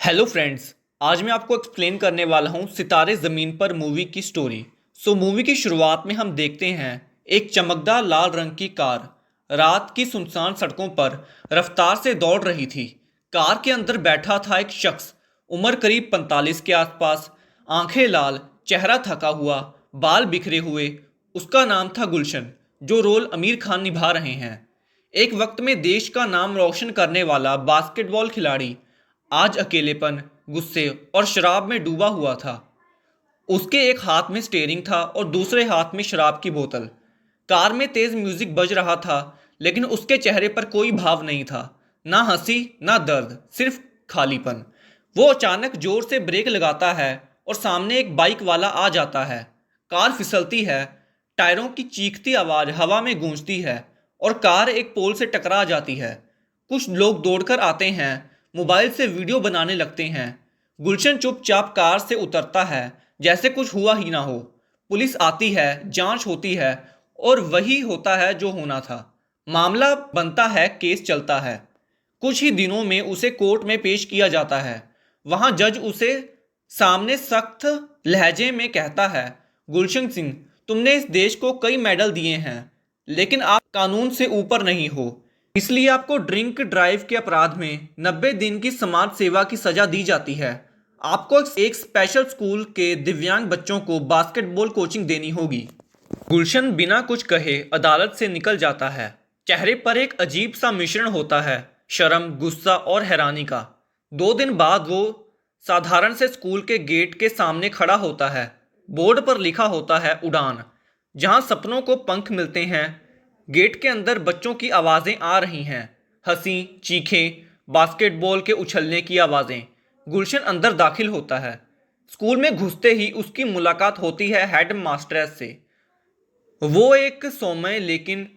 Hello friends. आज मैं आपको एक्सप्लेन करने वाला हूँ सितारे ज़मीन पर मूवी की स्टोरी। मूवी की शुरुआत में हम देखते हैं एक चमकदार लाल रंग की कार रात की सुनसान सड़कों पर रफ्तार से दौड़ रही थी। कार के अंदर बैठा था एक शख्स, उम्र करीब 45 के आसपास, आंखें लाल, चेहरा थका हुआ, बाल बिखरे हुए। उसका नाम था गुलशन, जो रोल आमिर खान निभा रहे हैं। एक वक्त में देश का नाम रोशन करने वाला बास्केटबॉल खिलाड़ी आज अकेलेपन, गुस्से और शराब में डूबा हुआ था। उसके एक हाथ में स्टीयरिंग था और दूसरे हाथ में शराब की बोतल। कार में तेज म्यूजिक बज रहा था, लेकिन उसके चेहरे पर कोई भाव नहीं था। ना हंसी, ना दर्द, सिर्फ खालीपन। वो अचानक जोर से ब्रेक लगाता है और सामने एक बाइक वाला आ जाता है। कार फिसलती है, टायरों की चीखती आवाज हवा में गूंजती है और कार एक पोल से टकरा जाती है। कुछ लोग दौड़कर आते हैं, मोबाइल से वीडियो बनाने लगते हैं। गुलशन चुपचाप कार से उतरता है, जैसे कुछ हुआ ही ना हो। पुलिस आती है, जांच होती है और वही होता है जो होना था। मामला बनता है, केस चलता है। कुछ ही दिनों में उसे कोर्ट में पेश किया जाता है। वहां जज उसे सामने सख्त लहजे में कहता है, गुलशन सिंह, तुमने इस देश को कई मेडल दिए हैं, लेकिन आप कानून से ऊपर नहीं हो। इसलिए आपको ड्रिंक ड्राइव के अपराध में 90 दिन की समाज सेवा की सजा दी जाती है। आपको एक स्पेशल स्कूल के दिव्यांग बच्चों को बास्केटबॉल कोचिंग देनी होगी। गुलशन बिना कुछ कहे अदालत से निकल जाता है। चेहरे पर एक अजीब सा मिश्रण होता है, शर्म, गुस्सा और हैरानी का। 2 दिन बाद वो साधारण से स्कूल के गेट के सामने खड़ा होता है। बोर्ड पर लिखा होता है उड़ान, जहां सपनों को पंख मिलते हैं। गेट के अंदर बच्चों की आवाजें आ रही हैं, हंसी, चीखें, बास्केटबॉल के उछलने की आवाजें। गुलशन अंदर दाखिल होता है। स्कूल में घुसते ही उसकी मुलाकात होती है हेड मास्टरेस से। वो एक सौम्य लेकिन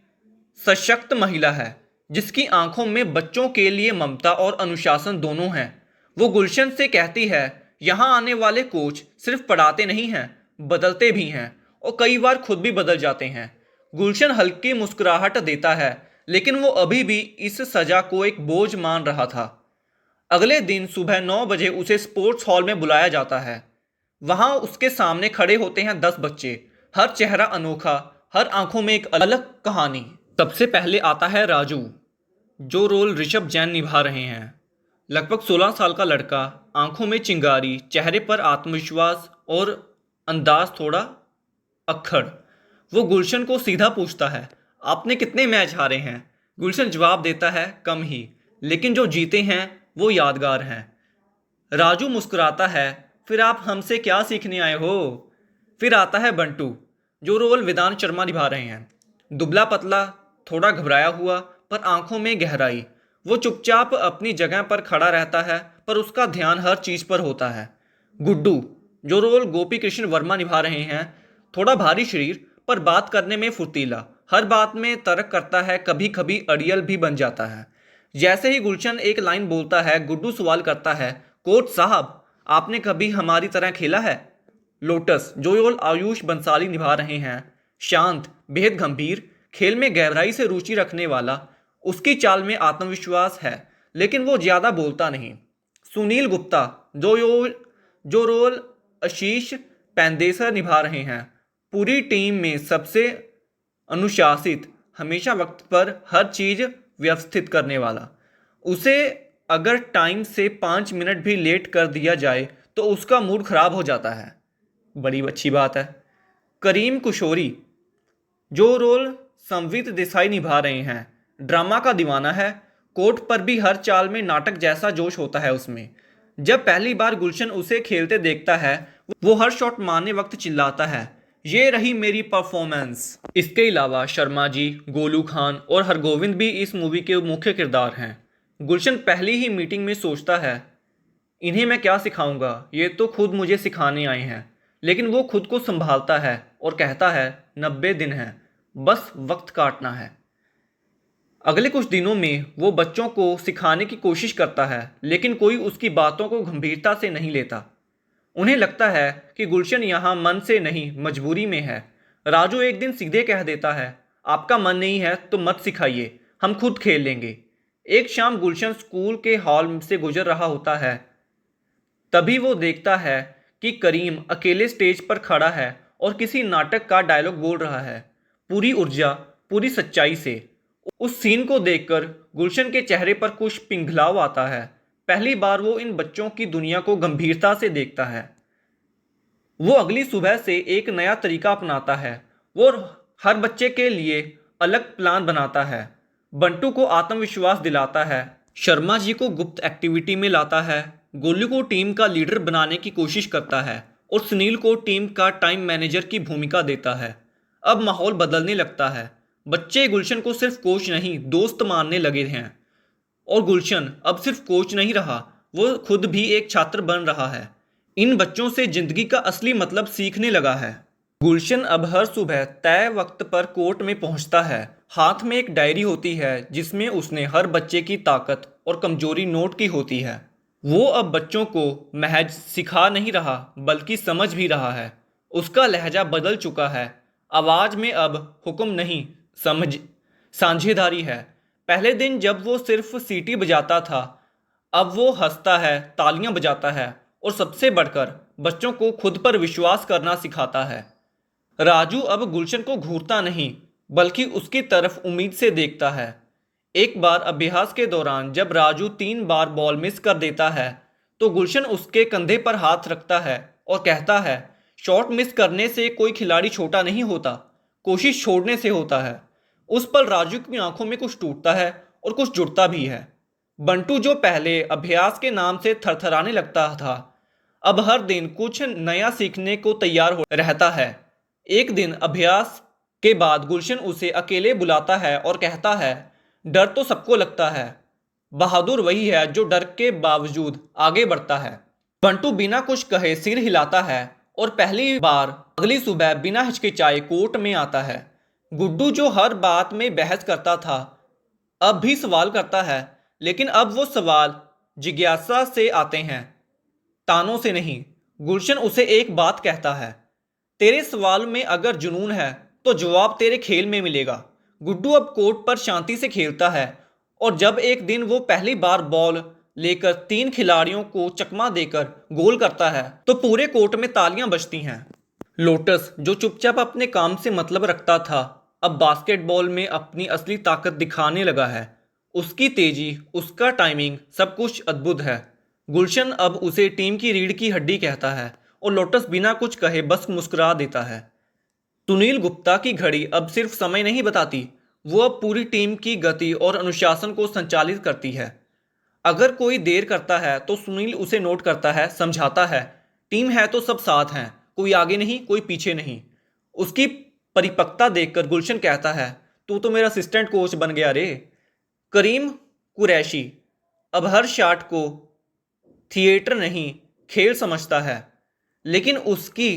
सशक्त महिला है, जिसकी आंखों में बच्चों के लिए ममता और अनुशासन दोनों हैं। वो गुलशन से कहती है, यहाँ आने वाले कोच सिर्फ पढ़ाते नहीं हैं, बदलते भी हैं और कई बार खुद भी बदल जाते हैं। गुलशन हल्की मुस्कुराहट देता है, लेकिन वो अभी भी इस सजा को एक बोझ मान रहा था। अगले दिन सुबह 9 बजे उसे स्पोर्ट्स हॉल में बुलाया जाता है। वहां उसके सामने खड़े होते हैं 10 बच्चे, हर चेहरा अनोखा, हर आंखों में एक अलग कहानी। सबसे पहले आता है राजू, जो रोल ऋषभ जैन निभा रहे हैं। लगभग 16 साल का लड़का, आंखों में चिंगारी, चेहरे पर आत्मविश्वास और अंदाज थोड़ा अक्खड़। वो गुलशन को सीधा पूछता है, आपने कितने मैच हारे हैं? गुलशन जवाब देता है, कम ही, लेकिन जो जीते हैं वो यादगार हैं। राजू मुस्कुराता है, फिर आप हमसे क्या सीखने आए हो? फिर आता है बंटू, जो रोल वेदांत शर्मा निभा रहे हैं। दुबला पतला, थोड़ा घबराया हुआ, पर आंखों में गहराई। वो चुपचाप अपनी जगह पर खड़ा रहता है, पर उसका ध्यान हर चीज पर होता है। गुड्डू, जो रोल गोपी कृष्ण वर्मा निभा रहे हैं, थोड़ा भारी शरीर पर बात करने में फुर्तीला, हर बात में तर्क करता है, कभी कभी अड़ियल भी बन जाता है। जैसे ही गुलशन एक लाइन बोलता है, गुड्डू सवाल करता है, कोच साहब, आपने कभी हमारी तरह खेला है? लोटस, जो रोल आयुष बंसाली निभा रहे हैं, शांत, बेहद गंभीर, खेल में गहराई से रुचि रखने वाला। उसकी चाल में आत्मविश्वास है, लेकिन वो ज्यादा बोलता नहीं। सुनील गुप्ता, जो रोल आशीष पेंदेसर निभा रहे हैं, पूरी टीम में सबसे अनुशासित, हमेशा वक्त पर हर चीज व्यवस्थित करने वाला। उसे अगर टाइम से 5 मिनट भी लेट कर दिया जाए तो उसका मूड खराब हो जाता है। बड़ी अच्छी बात है। करीम कुशोरी, जो रोल संवित देसाई निभा रहे हैं, ड्रामा का दीवाना है। कोर्ट पर भी हर चाल में नाटक जैसा जोश होता है उसमें। जब पहली बार गुलशन उसे खेलते देखता है, वो हर शॉट मारने वक्त चिल्लाता है, ये रही मेरी परफॉर्मेंस। इसके अलावा शर्मा जी, गोलू खान और हरगोविंद भी इस मूवी के मुख्य किरदार हैं। गुलशन पहली ही मीटिंग में सोचता है, इन्हें मैं क्या सिखाऊंगा, ये तो खुद मुझे सिखाने आए हैं। लेकिन वो खुद को संभालता है और कहता है, 90 दिन है, बस वक्त काटना है। अगले कुछ दिनों में वो बच्चों को सिखाने की कोशिश करता है, लेकिन कोई उसकी बातों को गंभीरता से नहीं लेता। उन्हें लगता है कि गुलशन यहाँ मन से नहीं, मजबूरी में है। राजू एक दिन सीधे कह देता है, आपका मन नहीं है तो मत सिखाइए, हम खुद खेल लेंगे। एक शाम गुलशन स्कूल के हॉल से गुजर रहा होता है। तभी वो देखता है कि करीम अकेले स्टेज पर खड़ा है और किसी नाटक का डायलॉग बोल रहा है, पूरी ऊर्जा, पूरी सच्चाई से। उस सीन को देखकर गुलशन के चेहरे पर कुछ पिघलाव आता है। पहली बार वो इन बच्चों की दुनिया को गंभीरता से देखता है। वो अगली सुबह से एक नया तरीका अपनाता है। वो हर बच्चे के लिए अलग प्लान बनाता है। बंटू को आत्मविश्वास दिलाता है, शर्मा जी को गुप्त एक्टिविटी में लाता है, गोलू को टीम का लीडर बनाने की कोशिश करता है और सुनील को टीम का टाइम मैनेजर की भूमिका देता है। अब माहौल बदलने लगता है। बच्चे गुलशन को सिर्फ कोच नहीं, दोस्त मानने लगे हैं। और गुलशन अब सिर्फ कोच नहीं रहा, वो खुद भी एक छात्र बन रहा है। इन बच्चों से जिंदगी का असली मतलब सीखने लगा है। गुलशन अब हर सुबह तय वक्त पर कोर्ट में पहुंचता है। हाथ में एक डायरी होती है जिसमें उसने हर बच्चे की ताकत और कमजोरी नोट की होती है। वो अब बच्चों को महज सिखा नहीं रहा बल्कि समझ भी रहा है। उसका लहजा बदल चुका है। आवाज में अब हुक्म नहीं, समझ साझेदारी है। पहले दिन जब वो सिर्फ सीटी बजाता था, अब वो हंसता है, तालियां बजाता है और सबसे बढ़कर बच्चों को खुद पर विश्वास करना सिखाता है। राजू अब गुलशन को घूरता नहीं बल्कि उसकी तरफ उम्मीद से देखता है। एक बार अभ्यास के दौरान जब राजू 3 बार बॉल मिस कर देता है तो गुलशन उसके कंधे पर हाथ रखता है और कहता है, शॉट मिस करने से कोई खिलाड़ी छोटा नहीं होता, कोशिश छोड़ने से होता है। उस पर राजू की आंखों में कुछ टूटता है और कुछ जुड़ता भी है। बंटू जो पहले अभ्यास के नाम से थरथराने लगता था, अब हर दिन कुछ नया सीखने को तैयार हो रहता है। एक दिन अभ्यास के बाद गुलशन उसे अकेले बुलाता है और कहता है, डर तो सबको लगता है, बहादुर वही है जो डर के बावजूद आगे बढ़ता है। बंटू बिना कुछ कहे सिर हिलाता है और पहली बार अगली सुबह बिना हिचकिचाए कोर्ट में आता है। गुड्डू जो हर बात में बहस करता था, अब भी सवाल करता है, लेकिन अब वो सवाल जिज्ञासा से आते हैं, तानों से नहीं। गुलशन उसे एक बात कहता है, तेरे सवाल में अगर जुनून है तो जवाब तेरे खेल में मिलेगा। गुड्डू अब कोर्ट पर शांति से खेलता है और जब एक दिन वो पहली बार बॉल लेकर 3 खिलाड़ियों को चकमा देकर गोल करता है तो पूरे कोर्ट में तालियां बजती हैं। लोटस जो चुपचाप अपने काम से मतलब रखता था, अब बास्केटबॉल में अपनी असली ताकत दिखाने लगा है। उसकी तेजी, उसका टाइमिंग, सब कुछ अद्भुत है। गुलशन अब उसे टीम की रीढ़ की हड्डी कहता है और लोटस बिना कुछ कहे बस मुस्कुरा देता है। सुनील गुप्ता की घड़ी अब सिर्फ समय नहीं बताती, वो अब पूरी टीम की गति और अनुशासन को संचालित करती है। अगर कोई देर करता है तो सुनील उसे नोट करता है, समझाता है, टीम है तो सब साथ हैं, कोई आगे नहीं, कोई पीछे नहीं। उसकी परिपक्वता देखकर गुलशन कहता है, तू तो मेरा असिस्टेंट कोच बन गया रे। करीम कुरैशी अब हर शॉट को थिएटर नहीं, खेल समझता है, लेकिन उसकी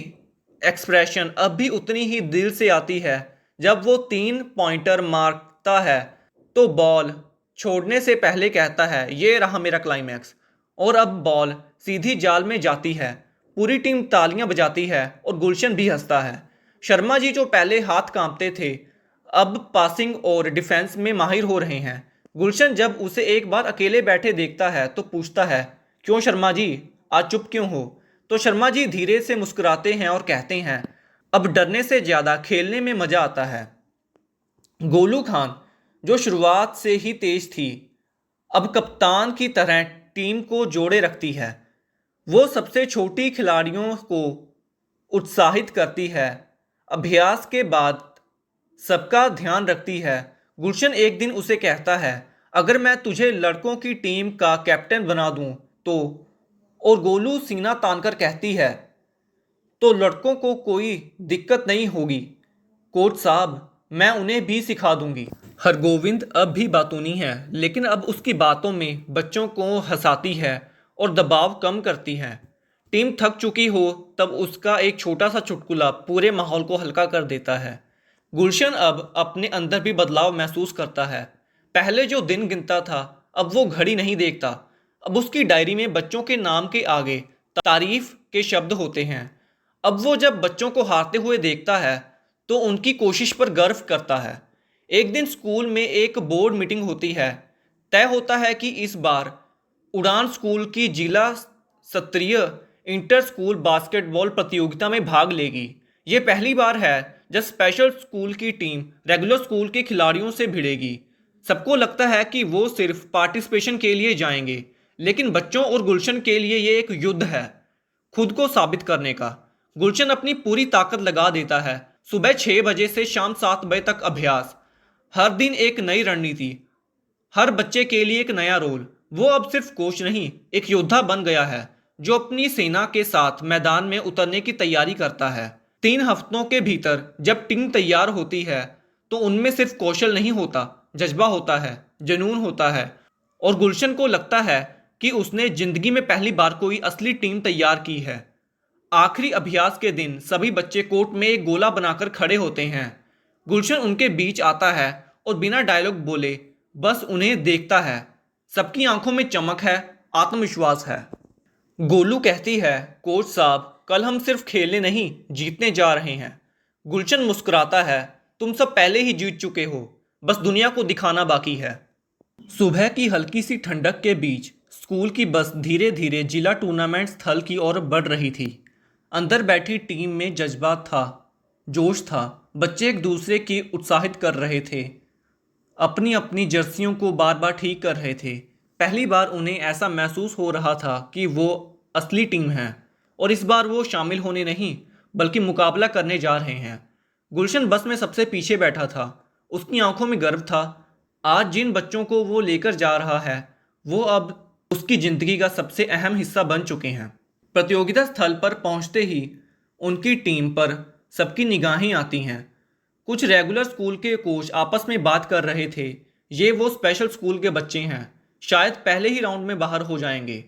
एक्सप्रेशन अब भी उतनी ही दिल से आती है। जब वो 3 पॉइंटर मारता है तो बॉल छोड़ने से पहले कहता है, ये रहा मेरा क्लाइमैक्स। और अब बॉल सीधी जाल में जाती है। पूरी टीम तालियां बजाती है और गुलशन भी हंसता है। शर्मा जी जो पहले हाथ कांपते थे, अब पासिंग और डिफेंस में माहिर हो रहे हैं। गुलशन जब उसे एक बार अकेले बैठे देखता है तो पूछता है, क्यों शर्मा जी, आज चुप क्यों हो? तो शर्मा जी धीरे से मुस्कुराते हैं और कहते हैं, अब डरने से ज़्यादा खेलने में मज़ा आता है। गोलू खान जो शुरुआत से ही तेज थी, अब कप्तान की तरह टीम को जोड़े रखती है। वो सबसे छोटी खिलाड़ियों को उत्साहित करती है, अभ्यास के बाद सबका ध्यान रखती है। गुलशन एक दिन उसे कहता है, अगर मैं तुझे लड़कों की टीम का कैप्टन बना दूं तो। और गोलू सीना तानकर कहती है, तो लड़कों को कोई दिक्कत नहीं होगी कोच साहब, मैं उन्हें भी सिखा दूंगी। हरगोविंद अब भी बातूनी है, लेकिन अब उसकी बातों में बच्चों को हंसाती है और दबाव कम करती है। टीम थक चुकी हो तब उसका एक छोटा सा चुटकुला पूरे माहौल को हल्का कर देता है। गुलशन अब अपने अंदर भी बदलाव महसूस करता है। पहले जो दिन गिनता था, अब वो घड़ी नहीं देखता। अब उसकी डायरी में बच्चों के नाम के आगे तारीफ के शब्द होते हैं। अब वो जब बच्चों को हारते हुए देखता है तो उनकी कोशिश पर गर्व करता है। एक दिन स्कूल में एक बोर्ड मीटिंग होती है। तय होता है कि इस बार उड़ान स्कूल की जिला स्तरीय इंटर स्कूल बास्केटबॉल प्रतियोगिता में भाग लेगी। ये पहली बार है जब स्पेशल स्कूल की टीम रेगुलर स्कूल के खिलाड़ियों से भिड़ेगी। सबको लगता है कि वो सिर्फ पार्टिसिपेशन के लिए जाएंगे, लेकिन बच्चों और गुलशन के लिए ये एक युद्ध है, खुद को साबित करने का। गुलशन अपनी पूरी ताकत लगा देता है। सुबह 6 बजे से शाम 7 बजे तक अभ्यास, हर दिन एक नई रणनीति, हर बच्चे के लिए एक नया रोल। वो अब सिर्फ कोच नहीं, एक योद्धा बन गया है जो अपनी सेना के साथ मैदान में उतरने की तैयारी करता है। 3 हफ्तों के भीतर जब टीम तैयार होती है तो उनमें सिर्फ कौशल नहीं होता, जज्बा होता है, जुनून होता है। और गुलशन को लगता है कि उसने जिंदगी में पहली बार कोई असली टीम तैयार की है। आखिरी अभ्यास के दिन सभी बच्चे कोर्ट में एक गोला बनाकर खड़े होते हैं। गुलशन उनके बीच आता है और बिना डायलॉग बोले बस उन्हें देखता है। सबकी आंखों में चमक है, आत्मविश्वास है। गोलू कहती है, कोच साहब, कल हम सिर्फ खेलने नहीं, जीतने जा रहे हैं। गुलशन मुस्कुराता है, तुम सब पहले ही जीत चुके हो, बस दुनिया को दिखाना बाकी है। सुबह की हल्की सी ठंडक के बीच स्कूल की बस धीरे धीरे जिला टूर्नामेंट स्थल की ओर बढ़ रही थी। अंदर बैठी टीम में जज्बा था, जोश था। बच्चे एक दूसरे की उत्साहित कर रहे थे, अपनी अपनी जर्सियों को बार बार ठीक कर रहे थे। पहली बार उन्हें ऐसा महसूस हो रहा था कि वो असली टीम है और इस बार वो शामिल होने नहीं बल्कि मुकाबला करने जा रहे हैं। गुलशन बस में सबसे पीछे बैठा था। उसकी आंखों में गर्व था। आज जिन बच्चों को वो लेकर जा रहा है वो अब उसकी ज़िंदगी का सबसे अहम हिस्सा बन चुके हैं। प्रतियोगिता स्थल पर पहुंचते ही उनकी टीम पर सबकी निगाहें आती हैं। कुछ रेगुलर स्कूल के कोच आपस में बात कर रहे थे। ये वो स्पेशल स्कूल के बच्चे हैं, शायद पहले ही राउंड में बाहर हो जाएंगे।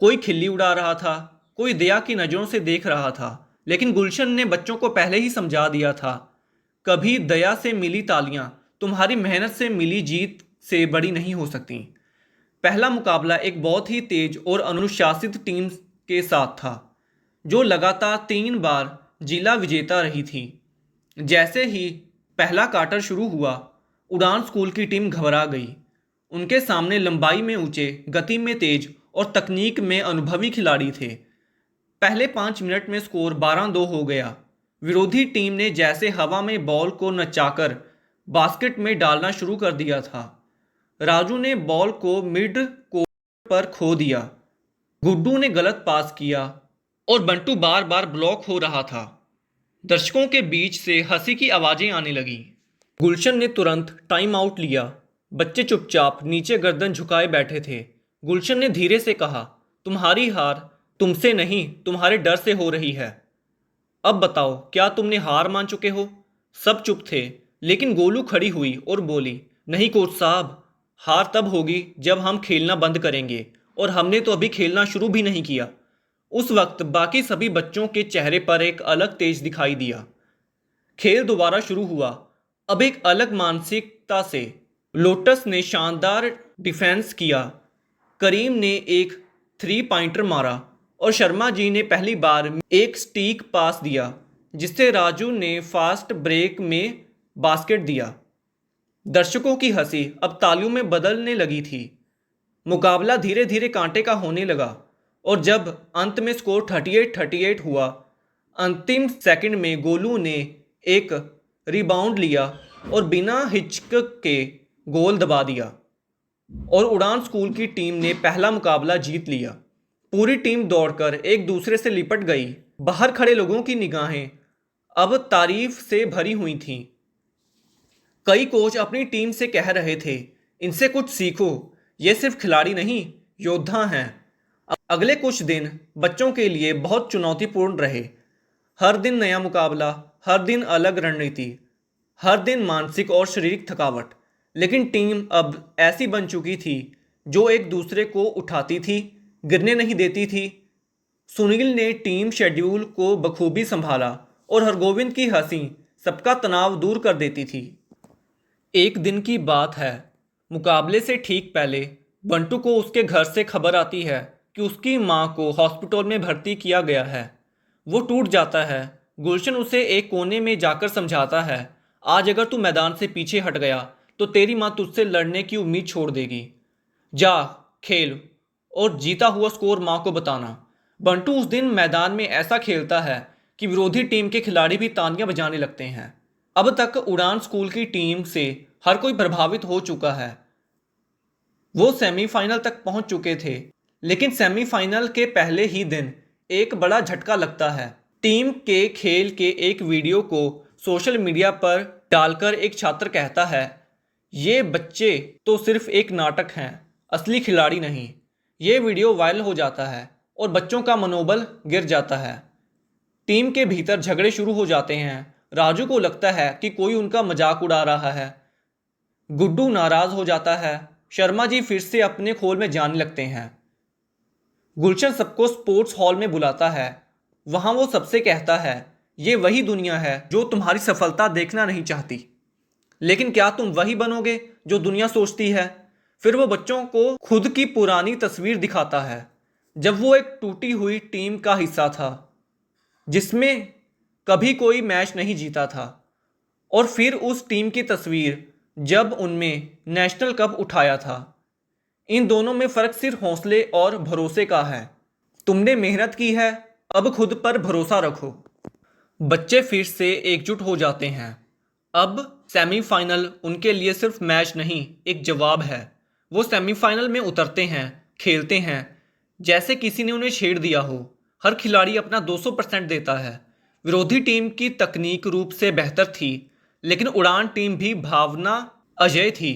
कोई खिल्ली उड़ा रहा था, कोई दया की नज़रों से देख रहा था, लेकिन गुलशन ने बच्चों को पहले ही समझा दिया था, कभी दया से मिली तालियां तुम्हारी मेहनत से मिली जीत से बड़ी नहीं हो सकती। पहला मुकाबला एक बहुत ही तेज और अनुशासित टीम के साथ था जो लगातार 3 बार जिला विजेता रही थी। जैसे ही पहला क्वार्टर शुरू हुआ, उड़ान स्कूल की टीम घबरा गई। उनके सामने लंबाई में ऊंचे, गति में तेज और तकनीक में अनुभवी खिलाड़ी थे। पहले 5 मिनट में स्कोर 12-2 हो गया। विरोधी टीम ने जैसे हवा में बॉल को नचाकर बास्केट में डालना शुरू कर दिया था। राजू ने बॉल को मिड कोर्ट पर खो दिया, गुड्डू ने गलत पास किया और बंटू बार बार ब्लॉक हो रहा था। दर्शकों के बीच से हंसी की आवाज़ें आने लगीं। गुलशन ने तुरंत टाइम आउट लिया। बच्चे चुपचाप नीचे गर्दन झुकाए बैठे थे। गुलशन ने धीरे से कहा, तुम्हारी हार तुमसे नहीं, तुम्हारे डर से हो रही है। अब बताओ, क्या तुमने हार मान चुके हो? सब चुप थे, लेकिन गोलू खड़ी हुई और बोली, नहीं कोच साहब, हार तब होगी जब हम खेलना बंद करेंगे, और हमने तो अभी खेलना शुरू भी नहीं किया। उस वक्त बाकी सभी बच्चों के चेहरे पर एक अलग तेज दिखाई दिया। खेल दोबारा शुरू हुआ, अब एक अलग मानसिकता से। लोटस ने शानदार डिफेंस किया, करीम ने एक 3 पॉइंटर मारा और शर्मा जी ने पहली बार एक स्टीक पास दिया जिससे राजू ने फास्ट ब्रेक में बास्केट दिया। दर्शकों की हंसी अब तालियों में बदलने लगी थी। मुकाबला धीरे धीरे कांटे का होने लगा और जब अंत में स्कोर 38-38 हुआ, अंतिम सेकंड में गोलू ने एक रिबाउंड लिया और बिना हिचक के गोल दबा दिया और उड़ान स्कूल की टीम ने पहला मुकाबला जीत लिया। पूरी टीम दौड़कर एक दूसरे से लिपट गई। बाहर खड़े लोगों की निगाहें अब तारीफ से भरी हुई थीं। कई कोच अपनी टीम से कह रहे थे, इनसे कुछ सीखो, ये सिर्फ खिलाड़ी नहीं, योद्धा हैं। अगले कुछ दिन बच्चों के लिए बहुत चुनौतीपूर्ण रहे। हर दिन नया मुकाबला, हर दिन अलग रणनीति, हर दिन मानसिक और शारीरिक थकावट। लेकिन टीम अब ऐसी बन चुकी थी जो एक दूसरे को उठाती थी, गिरने नहीं देती थी। सुनील ने टीम शेड्यूल को बखूबी संभाला और हरगोविंद की हंसी सबका तनाव दूर कर देती थी। एक दिन की बात है, मुकाबले से ठीक पहले बंटू को उसके घर से खबर आती है कि उसकी मां को हॉस्पिटल में भर्ती किया गया है। वो टूट जाता है। गुलशन उसे एक कोने में जाकर समझाता है, आज अगर तू मैदान से पीछे हट गया तो तेरी मां तुझसे लड़ने की उम्मीद छोड़ देगी। जा खेल और जीता हुआ स्कोर मां को बताना। बंटू उस दिन मैदान में ऐसा खेलता है कि विरोधी टीम के खिलाड़ी भी तालियां बजाने लगते हैं। अब तक उड़ान स्कूल की टीम से हर कोई प्रभावित हो चुका है। वो सेमीफाइनल तक पहुंच चुके थे, लेकिन सेमीफाइनल के पहले ही दिन एक बड़ा झटका लगता है। टीम के खेल के एक वीडियो को सोशल मीडिया पर डालकर एक छात्र कहता है, ये बच्चे तो सिर्फ एक नाटक हैं, असली खिलाड़ी नहीं। ये वीडियो वायरल हो जाता है और बच्चों का मनोबल गिर जाता है। टीम के भीतर झगड़े शुरू हो जाते हैं। राजू को लगता है कि कोई उनका मजाक उड़ा रहा है। गुड्डू नाराज हो जाता है। शर्मा जी फिर से अपने खोल में जाने लगते हैं। गुलशन सबको स्पोर्ट्स हॉल में बुलाता है। वहां वो सबसे कहता है, ये वही दुनिया है जो तुम्हारी सफलता देखना नहीं चाहती, लेकिन क्या तुम वही बनोगे जो दुनिया सोचती है। फिर वो बच्चों को खुद की पुरानी तस्वीर दिखाता है, जब वो एक टूटी हुई टीम का हिस्सा था जिसमें कभी कोई मैच नहीं जीता था, और फिर उस टीम की तस्वीर जब उनमें नेशनल कप उठाया था। इन दोनों में फ़र्क सिर्फ हौसले और भरोसे का है। तुमने मेहनत की है, अब खुद पर भरोसा रखो। बच्चे फिर से एकजुट हो जाते हैं। अब सेमीफाइनल उनके लिए सिर्फ मैच नहीं, एक जवाब है। वो सेमीफाइनल में उतरते हैं, खेलते हैं जैसे किसी ने उन्हें छेड़ दिया हो। हर खिलाड़ी अपना 200% देता है। विरोधी टीम की तकनीक रूप से बेहतर थी, लेकिन उड़ान टीम भी भावना अजेय थी।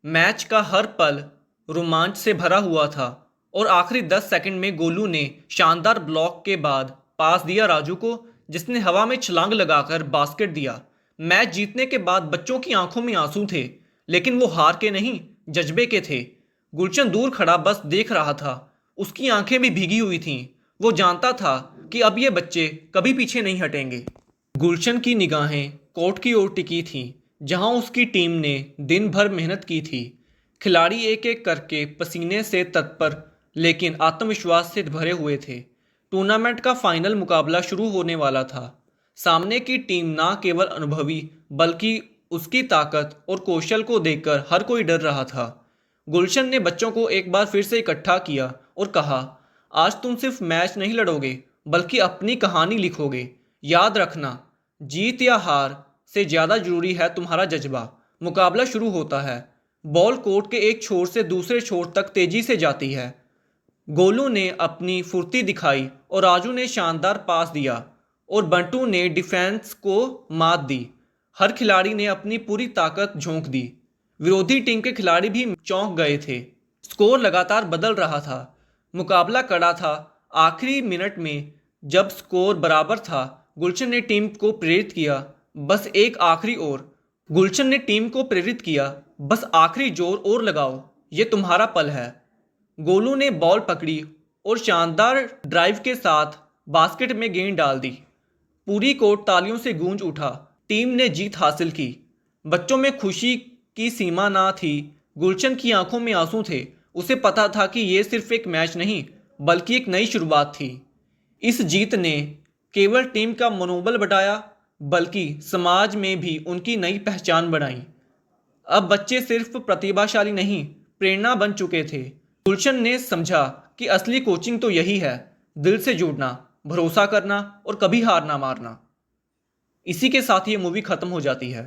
मैच का हर पल रोमांच से भरा हुआ था और आखिरी 10 सेकंड में गोलू ने शानदार ब्लॉक के बाद पास दिया राजू को, जिसने हवा में छलांग लगाकर बास्केट दिया। मैच जीतने के बाद बच्चों की आंखों में आंसू थे, लेकिन वो हार के नहीं, जज्बे के थे। गुलशन दूर खड़ा बस देख रहा था। उसकी आंखें भी भीगी हुई थीं। वो जानता था कि अब ये बच्चे कभी पीछे नहीं हटेंगे। गुलशन की निगाहें कोर्ट की ओर टिकी थीं, जहां उसकी टीम ने दिन भर मेहनत की थी। खिलाड़ी एक एक करके पसीने से तत्पर लेकिन आत्मविश्वास से भरे हुए थे। टूर्नामेंट का फाइनल मुकाबला शुरू होने वाला था। सामने की टीम ना केवल अनुभवी बल्कि उसकी ताकत और कौशल को देखकर हर कोई डर रहा था। गुलशन ने बच्चों को एक बार फिर से इकट्ठा किया और कहा, आज तुम सिर्फ मैच नहीं लड़ोगे बल्कि अपनी कहानी लिखोगे। याद रखना, जीत या हार से ज़्यादा जरूरी है तुम्हारा जज्बा। मुकाबला शुरू होता है। बॉल कोर्ट के एक छोर से दूसरे छोर तक तेजी से जाती है। गोलू ने अपनी फुर्ती दिखाई और राजू ने शानदार पास दिया और बंटू ने डिफेंस को मात दी। हर खिलाड़ी ने अपनी पूरी ताकत झोंक दी। विरोधी टीम के खिलाड़ी भी चौंक गए थे। स्कोर लगातार बदल रहा था। मुकाबला कड़ा था। आखिरी मिनट में जब स्कोर बराबर था, गुलशन ने टीम को प्रेरित किया, बस एक आखिरी ओवर। गुलशन ने टीम को प्रेरित किया, बस आखिरी जोर और लगाओ, ये तुम्हारा पल है। गोलू ने बॉल पकड़ी और शानदार ड्राइव के साथ बास्केट में गेंद डाल दी। पूरी कोर्ट तालियों से गूंज उठा। टीम ने जीत हासिल की। बच्चों में खुशी की सीमा ना थी। गुलशन की आंखों में आंसू थे। उसे पता था कि यह सिर्फ एक मैच नहीं बल्कि एक नई शुरुआत थी। इस जीत ने केवल टीम का मनोबल बढ़ाया बल्कि समाज में भी उनकी नई पहचान बनाई। अब बच्चे सिर्फ प्रतिभाशाली नहीं, प्रेरणा बन चुके थे। गुलशन ने समझा कि असली कोचिंग तो यही है, दिल से जुड़ना, भरोसा करना और कभी हार ना मारना। इसी के साथ ये मूवी खत्म हो जाती है।